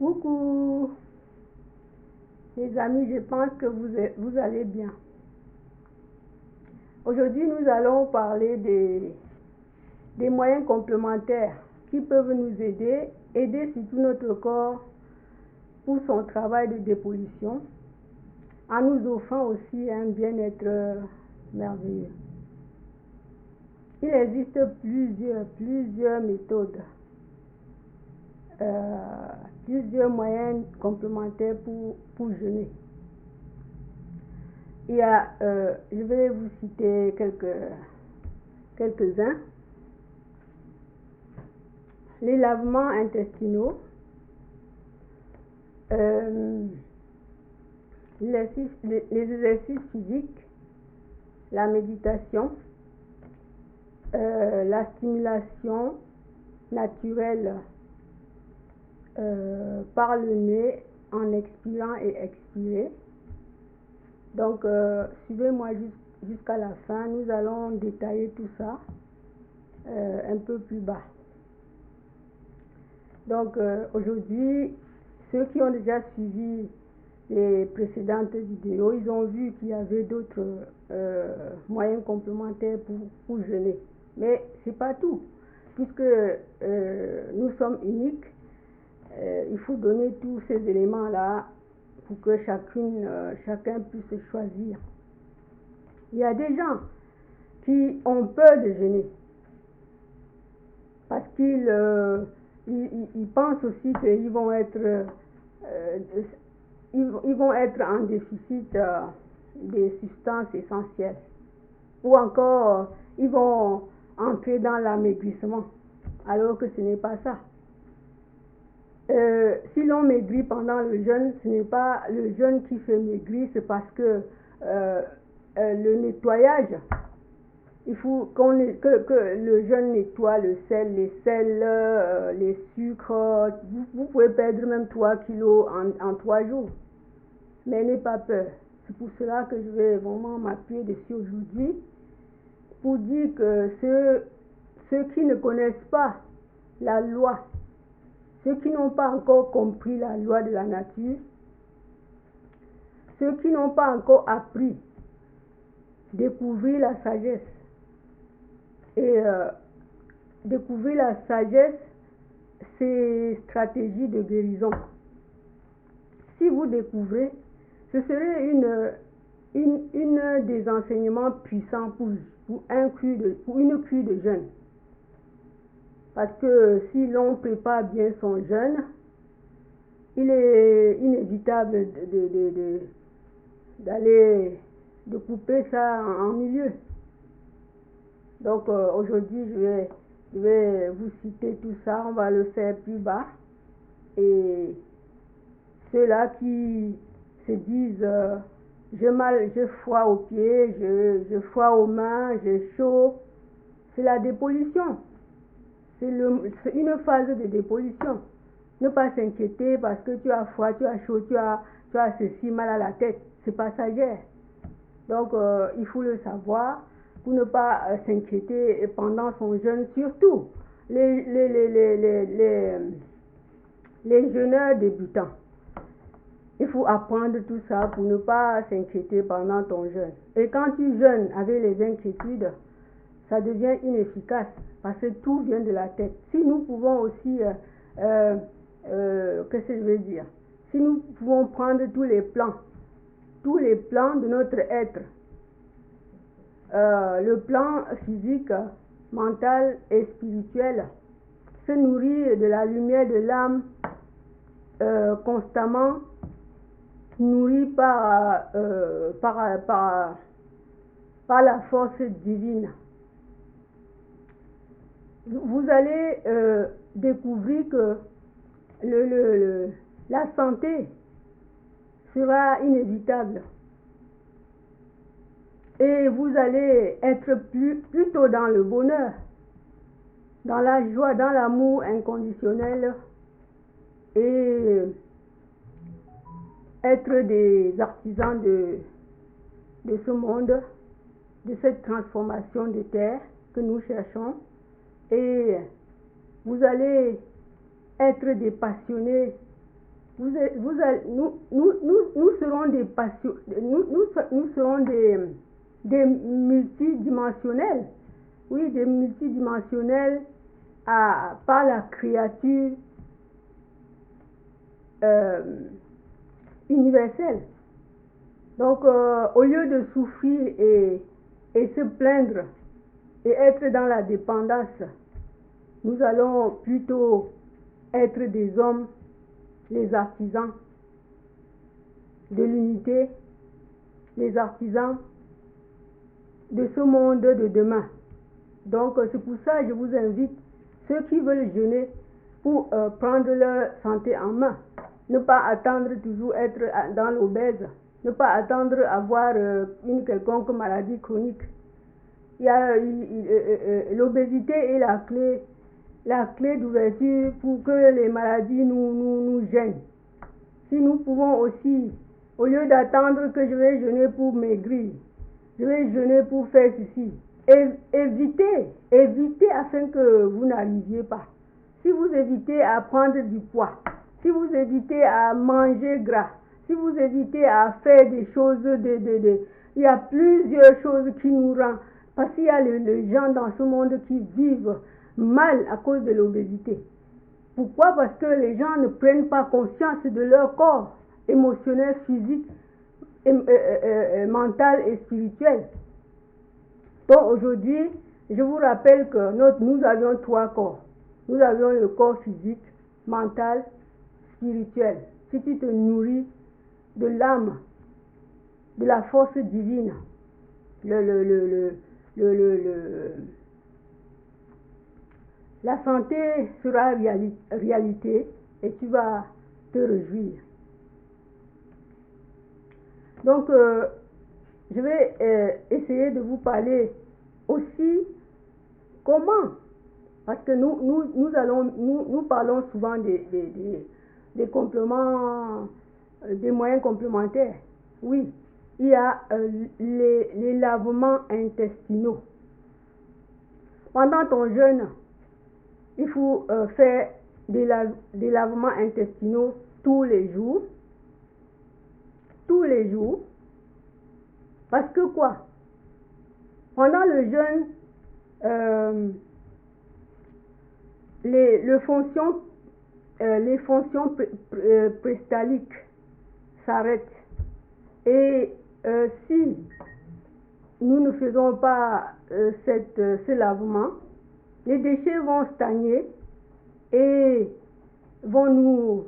Coucou les amis, je pense que vous allez bien. Aujourd'hui, nous allons parler des moyens complémentaires qui peuvent nous aider surtout notre corps pour son travail de dépollution, en nous offrant aussi un bien-être merveilleux. Il existe plusieurs méthodes, plusieurs moyens complémentaires pour jeûner. Je vais vous citer quelques-uns. Les lavements intestinaux, les exercices physiques, la méditation, la stimulation naturelle par le nez en expirant et expirer. Donc, suivez-moi jusqu'à la fin. Nous allons détailler tout ça un peu plus bas. Donc, aujourd'hui, ceux qui ont déjà suivi les précédentes vidéos, ils ont vu qu'il y avait d'autres moyens complémentaires pour jeûner. Mais ce n'est pas tout. Puisque nous sommes uniques, il faut donner tous ces éléments-là pour que chacun puisse choisir. Il y a des gens qui ont peur de jeûner parce qu'ils pensent aussi qu'ils vont être en déficit des substances essentielles, ou encore ils vont entrer dans l'amaigrissement, alors que ce n'est pas ça. Si l'on maigrit pendant le jeûne, ce n'est pas le jeûne qui fait maigrir, c'est parce que le nettoyage, il faut que le jeûne nettoie le sel, les sels, les sucres. Vous pouvez perdre même 3 kilos en 3 jours. Mais n'ayez pas peur. C'est pour cela que je vais vraiment m'appuyer dessus aujourd'hui, pour dire que ceux qui ne connaissent pas la loi, ceux qui n'ont pas encore compris la loi de la nature, ceux qui n'ont pas encore appris, découvrir la sagesse. Et découvrir la sagesse, c'est stratégie de guérison. Si vous découvrez, ce serait une des enseignements puissants pour une cure de jeûne. Parce que si l'on prépare bien son jeûne, il est inévitable de couper ça en milieu. Donc aujourd'hui, je vais vous citer tout ça, on va le faire plus bas. Et ceux-là qui se disent j'ai froid aux pieds, j'ai froid aux mains, j'ai chaud, c'est la dépollution. C'est une phase de dépollution. Ne pas s'inquiéter parce que tu as froid, tu as chaud, tu as ceci, mal à la tête. C'est passager. Donc, il faut le savoir pour ne pas s'inquiéter pendant son jeûne. Surtout, les jeûneurs débutants. Il faut apprendre tout ça pour ne pas s'inquiéter pendant ton jeûne. Et quand tu jeûnes avec les inquiétudes, ça devient inefficace parce que tout vient de la tête. Si nous pouvons aussi, qu'est-ce que je veux dire? Si nous pouvons prendre tous les plans de notre être, le plan physique, mental et spirituel, se nourrir de la lumière de l'âme constamment, nourri par la force divine. Vous allez découvrir que la santé sera inévitable. Et vous allez être plutôt dans le bonheur, dans la joie, dans l'amour inconditionnel, et être des artisans de ce monde, de cette transformation de terre que nous cherchons. Et vous allez être des passionnés nous serons des passions, nous serons des multidimensionnels. Oui, des multidimensionnels par la créature universelle. Donc, au lieu de souffrir et se plaindre et être dans la dépendance, nous allons plutôt être des hommes, les artisans de l'unité, les artisans de ce monde de demain. Donc, c'est pour ça que je vous invite, ceux qui veulent jeûner, pour prendre leur santé en main. Ne pas attendre toujours être dans l'obèse. Ne pas attendre avoir une quelconque maladie chronique. L'obésité est la clé d'ouverture pour que les maladies nous gênent. Si nous pouvons aussi, au lieu d'attendre que je vais jeûner pour maigrir, je vais jeûner pour faire ceci, évitez afin que vous n'arriviez pas. Si vous évitez à prendre du poids, si vous évitez à manger gras, si vous évitez à faire des choses, il y a plusieurs choses qui nous rendent, parce qu'il y a les gens dans ce monde qui vivent mal à cause de l'obésité. Pourquoi? Parce que les gens ne prennent pas conscience de leur corps émotionnel, physique, mental et spirituel. Donc aujourd'hui, je vous rappelle que nous avions 3 corps. Nous avions le corps physique, mental, spirituel. Si tu te nourris de l'âme, de la force divine, la santé sera réalité et tu vas te réjouir. Donc, je vais essayer de vous parler aussi comment, parce que nous parlons souvent des compléments, des moyens complémentaires. Oui, il y a les lavements intestinaux. Pendant ton jeûne, il faut faire des lavements intestinaux tous les jours. Tous les jours. Parce que quoi? Pendant le jeûne, les fonctions péristaltiques s'arrêtent. Et si nous ne faisons pas ce lavement, les déchets vont stagner et vont nous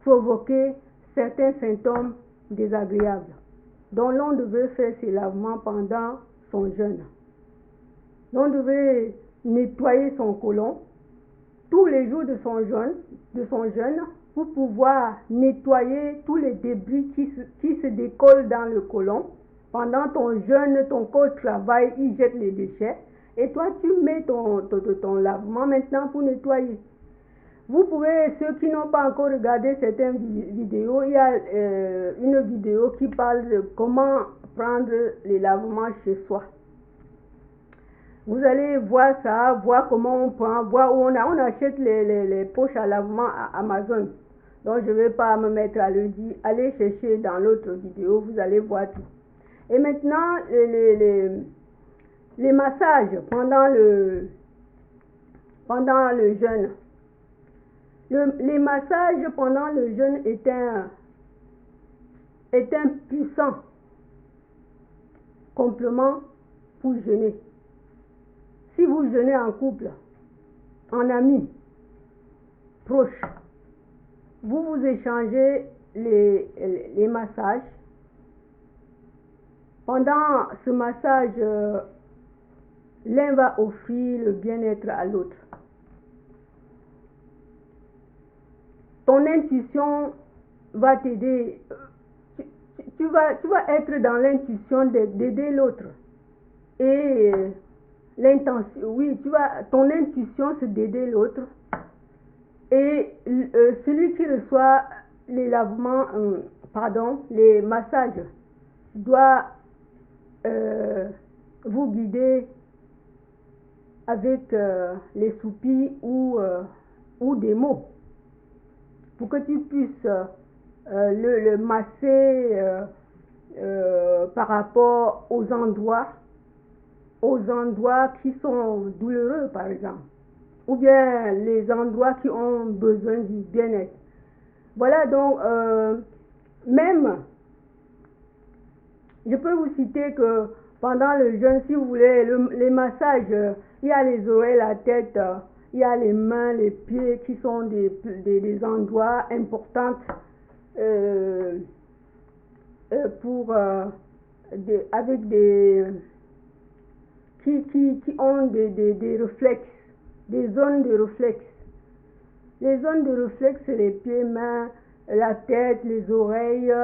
provoquer certains symptômes désagréables. Donc l'on devait faire ces lavements pendant son jeûne. L'on devait nettoyer son côlon tous les jours de son jeûne pour pouvoir nettoyer tous les débris qui se décollent dans le côlon. Pendant ton jeûne, ton corps travaille, il jette les déchets. Et toi, tu mets ton lavement maintenant pour nettoyer. Vous pouvez, ceux qui n'ont pas encore regardé certaines vidéos, il y a une vidéo qui parle de comment prendre les lavements chez soi. Vous allez voir ça, voir comment on prend, voir où on achète les poches à lavement à Amazon. Donc je ne vais pas me mettre à le dire. Allez chercher dans l'autre vidéo, vous allez voir tout. Et maintenant, les massages pendant le jeûne. Les massages pendant le jeûne est un puissant complément pour jeûner. Si vous jeûnez en couple, en amis, proches, vous échangez les massages. Pendant ce massage, l'un va offrir le bien-être à l'autre. Ton intuition va t'aider. Tu vas être dans l'intuition d'aider l'autre. Et l'intention, oui, ton intuition c'est d'aider l'autre. Et celui qui reçoit les lavements, les massages, doit vous guider avec les soupirs ou des mots pour que tu puisses le masser par rapport aux endroits qui sont douloureux, par exemple, ou bien les endroits qui ont besoin du bien-être. Voilà, donc même, je peux vous citer que pendant le jeûne, si vous voulez, les massages, il y a les oreilles, la tête, il y a les mains, les pieds qui sont des endroits importants avec qui ont des réflexes, des zones de réflexes. Les zones de réflexe, c'est les pieds, mains, la tête, les oreilles,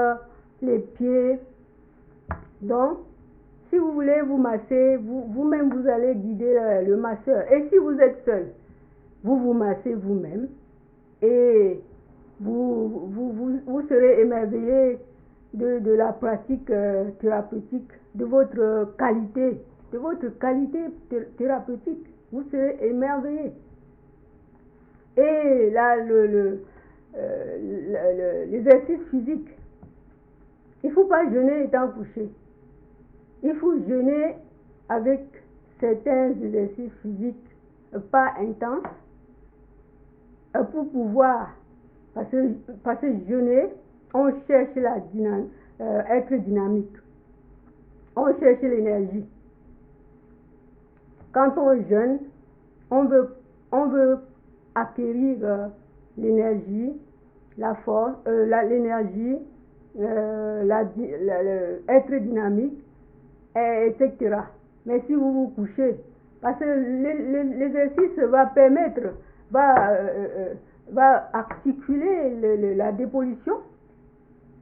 les pieds. Donc, si vous voulez vous masser, vous-même vous allez guider le masseur. Et si vous êtes seul, vous massez vous-même et vous serez émerveillé de la pratique thérapeutique, de votre qualité thérapeutique. Vous serez émerveillé. Et là, l'exercice physique, il ne faut pas jeûner étant couché. Il faut jeûner avec certains exercices physiques pas intenses pour pouvoir, parce que jeûner, on cherche être dynamique, on cherche l'énergie. Quand on jeûne, on veut acquérir l'énergie, la force, l'énergie, être dynamique, etc. Mais si vous vous couchez, parce que l'exercice va permettre, va articuler la dépollution.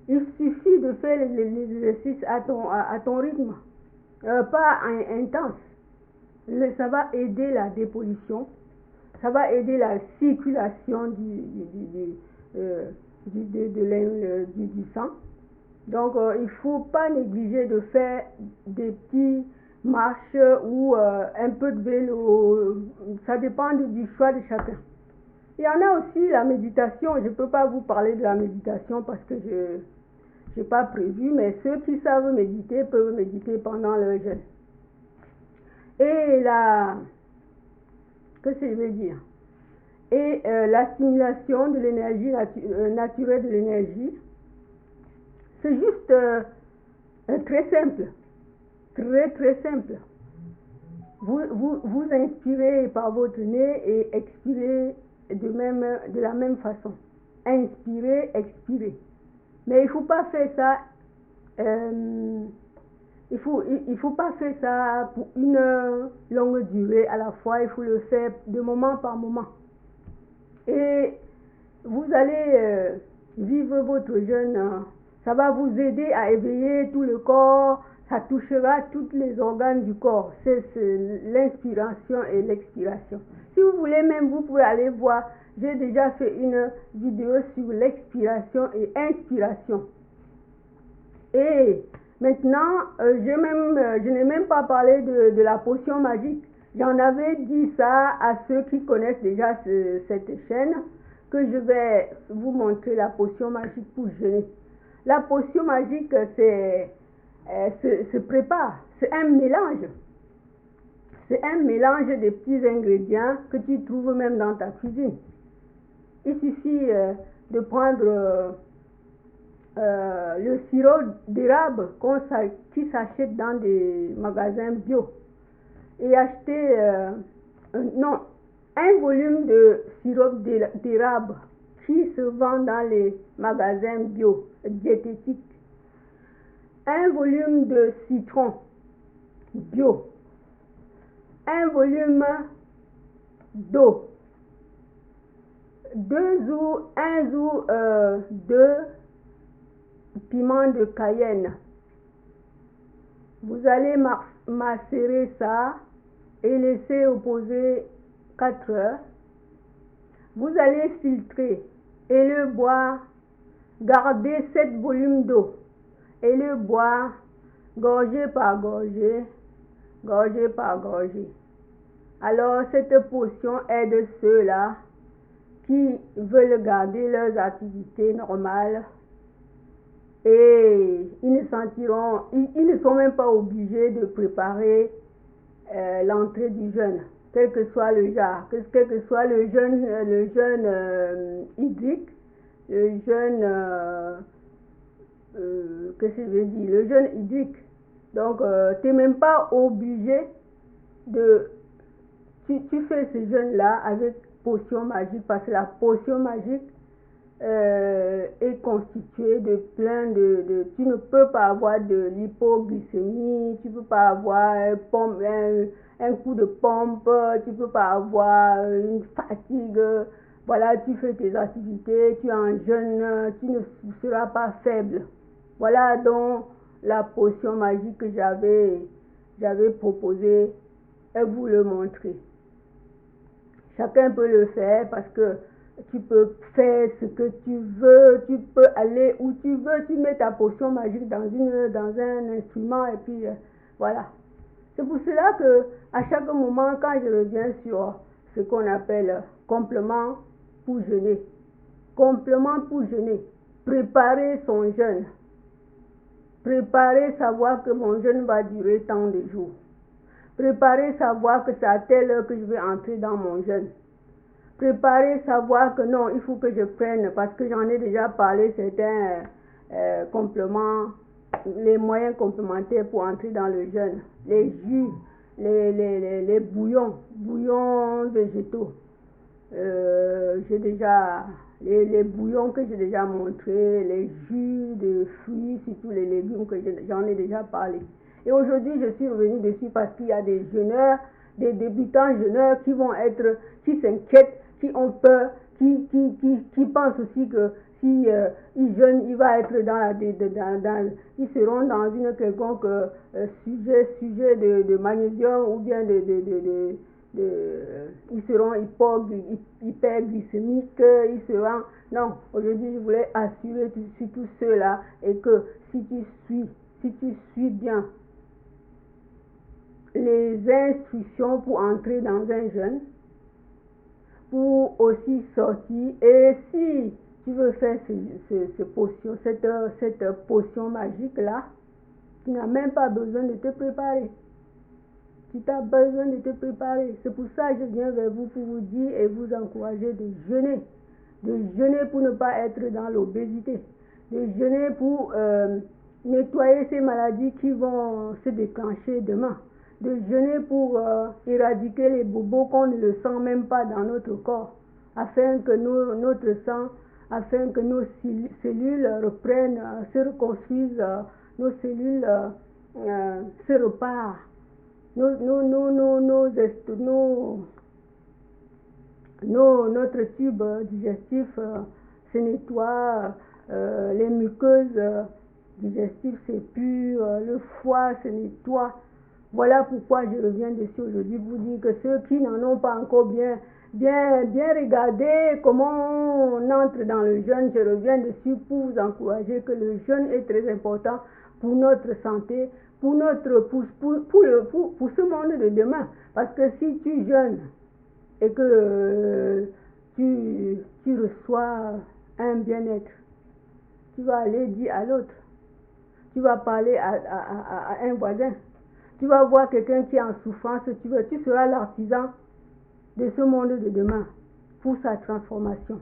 Il suffit de faire les exercices à ton rythme, pas intense. Ça va aider la dépollution, ça va aider la circulation du sang. Donc, il ne faut pas négliger de faire des petites marches ou un peu de vélo. Ça dépend du choix de chacun. Il y en a aussi la méditation. Je ne peux pas vous parler de la méditation parce que je n'ai pas prévu, mais ceux qui savent méditer peuvent méditer pendant leur jeûne. Et qu'est-ce que je vais dire? Et la stimulation de l'énergie naturelle de l'énergie, c'est juste très simple, très simple. Vous inspirez par votre nez et expirez de la même façon. Inspirez, expirez. Mais il ne faut pas faire ça. Il faut pas faire ça pour une longue durée à la fois. Il faut le faire de moment par moment. Et vous allez vivre votre jeûne. Ça va vous aider à éveiller tout le corps. Ça touchera tous les organes du corps. C'est l'inspiration et l'expiration. Si vous voulez même, vous pouvez aller voir. J'ai déjà fait une vidéo sur l'expiration et inspiration. Et maintenant, je n'ai même pas parlé de la potion magique. J'en avais dit ça à ceux qui connaissent déjà cette chaîne, que je vais vous montrer la potion magique pour jeûner. La potion magique, se prépare. C'est un mélange. C'est un mélange de petits ingrédients que tu trouves même dans ta cuisine. Il suffit de prendre le sirop d'érable qui s'achète dans des magasins bio et acheter un volume de sirop d'érable qui se vend dans les magasins bio diététiques, un volume de citron bio, un volume d'eau, 1 ou 2 piments de Cayenne. Vous allez macérer ça et laisser reposer 4 heures. Vous allez filtrer et le boire. Gardez 7 volumes d'eau et le boire gorgée par gorgée, gorgée par gorgée. Alors cette potion aide ceux-là qui veulent garder leurs activités normales et ils ne sont même pas obligés de préparer l'entrée du jeûne, quel que soit le genre, quel que soit le jeûne hydrique, le jeûne, qu'est-ce que je veux dire, le jeûne hydrique. Donc, tu n'es même pas obligé de... Tu fais ce jeûne-là avec potion magique, parce que la potion magique est constituée de plein tu ne peux pas avoir de l'hypoglycémie, tu ne peux pas avoir un coup de pompe, tu ne peux pas avoir une fatigue. Voilà, tu fais tes activités, tu es en jeûne, tu ne seras pas faible. Voilà donc la potion magique que j'avais proposée et vous le montrer. Chacun peut le faire parce que tu peux faire ce que tu veux, tu peux aller où tu veux, tu mets ta potion magique dans un instrument et puis voilà. C'est pour cela que à chaque moment, quand je reviens sur ce qu'on appelle complément pour jeûner, préparer son jeûne, préparer savoir que mon jeûne va durer tant de jours. Préparer, savoir que c'est à telle heure que je vais entrer dans mon jeûne. Préparer, savoir que non, il faut que je prenne, parce que j'en ai déjà parlé, certains compléments, les moyens complémentaires pour entrer dans le jeûne. Les jus, les bouillons végétaux. J'ai déjà, les bouillons que j'ai déjà montrés, les jus de fruits, surtout les légumes que j'en ai déjà parlé. Et aujourd'hui, je suis revenue dessus parce qu'il y a des jeûneurs, des débutants jeûneurs qui s'inquiètent, qui ont peur, qui pensent aussi que si ils jeûnent, il va être ils seront dans une quelconque sujet de magnésium ou bien ils seront hyperglycémiques, ils seront... Non, aujourd'hui, je voulais assurer sur tous ceux-là et que si tu suis bien les instructions pour entrer dans un jeûne, pour aussi sortir, et si tu veux faire cette potion magique là, tu n'as même pas besoin de te préparer. Tu n'as besoin de te préparer. C'est pour ça que je viens vers vous pour vous dire et vous encourager de jeûner pour ne pas être dans l'obésité, de jeûner pour nettoyer ces maladies qui vont se déclencher demain, de jeûner pour éradiquer les bobos qu'on ne le sent même pas dans notre corps, afin que notre sang, afin que nos cellules reprennent, se reconstruisent, nos cellules se reparent, notre tube digestif se nettoie, les muqueuses digestives s'épurent, le foie se nettoie. Voilà pourquoi je reviens dessus aujourd'hui pour dire que ceux qui n'en ont pas encore bien regardé comment on entre dans le jeûne, je reviens dessus pour vous encourager que le jeûne est très important pour notre santé, pour ce monde de demain. Parce que si tu jeûnes et que tu reçois un bien-être, tu vas aller dire à l'autre, tu vas parler à un voisin, tu vas voir quelqu'un qui est en souffrance, tu seras l'artisan de ce monde de demain pour sa transformation.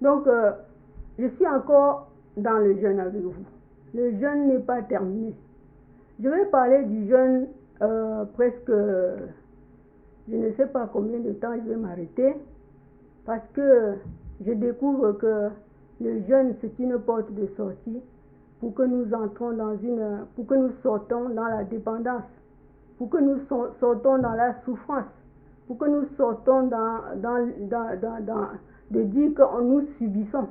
Donc, je suis encore dans le jeûne avec vous. Le jeûne n'est pas terminé. Je vais parler du jeûne presque, je ne sais pas combien de temps je vais m'arrêter, parce que je découvre que le jeûne, c'est une porte de sortie pour que nous entrons pour que nous sortons dans la dépendance, pour que nous sortons dans la souffrance, pour que nous sortons de dire que nous subissons.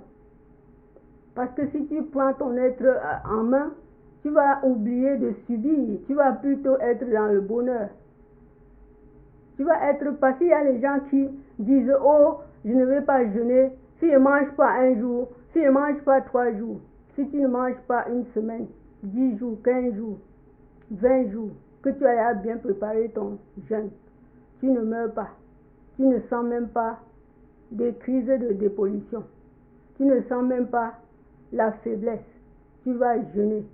Parce que si tu prends ton être en main, tu vas oublier de subir, tu vas plutôt être dans le bonheur. Tu vas être, parce qu'il y a les gens qui disent, oh, je ne vais pas jeûner, si je ne mange pas un jour, si je ne mange pas 3 jours, si tu ne manges pas une semaine, 10 jours, 15 jours, 20 jours, que tu as bien préparé ton jeûne, tu ne meurs pas. tu ne sens même pas des crises de dépollution. Tu ne sens même pas la faiblesse. Tu vas jeûner.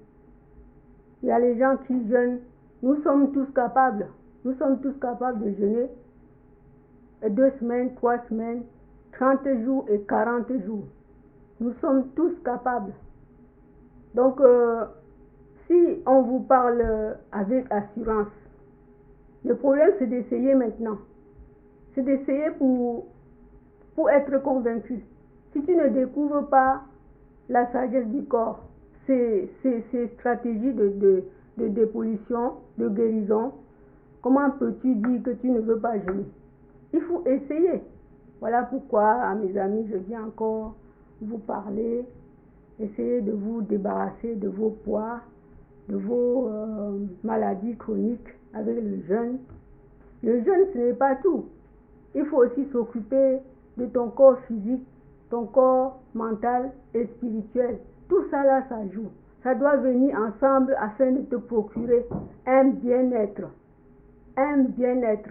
Il y a les gens qui jeûnent. Nous sommes tous capables. Nous sommes tous capables de jeûner 2 semaines, 3 semaines, 30 jours et 40 jours. Nous sommes tous capables. Donc, si on vous parle avec assurance, le problème c'est d'essayer maintenant. C'est d'essayer pour être convaincu. Si tu ne découvres pas la sagesse du corps, ces stratégies de dépollution, de guérison, comment peux-tu dire que tu ne veux pas jeûner? Il faut essayer. Voilà pourquoi, à mes amis, je viens encore vous parler. Essayez de vous débarrasser de vos poids, de vos maladies chroniques avec le jeûne. Le jeûne, ce n'est pas tout. Il faut aussi s'occuper de ton corps physique, ton corps mental et spirituel. Tout ça là, ça joue. Ça doit venir ensemble afin de te procurer un bien-être. Un bien-être.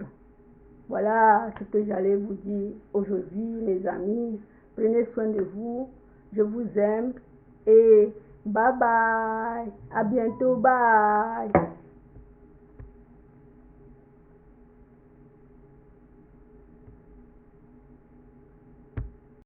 Voilà ce que j'allais vous dire aujourd'hui, mes amis. Prenez soin de vous. Je vous aime. Et bye bye. À bientôt. Bye.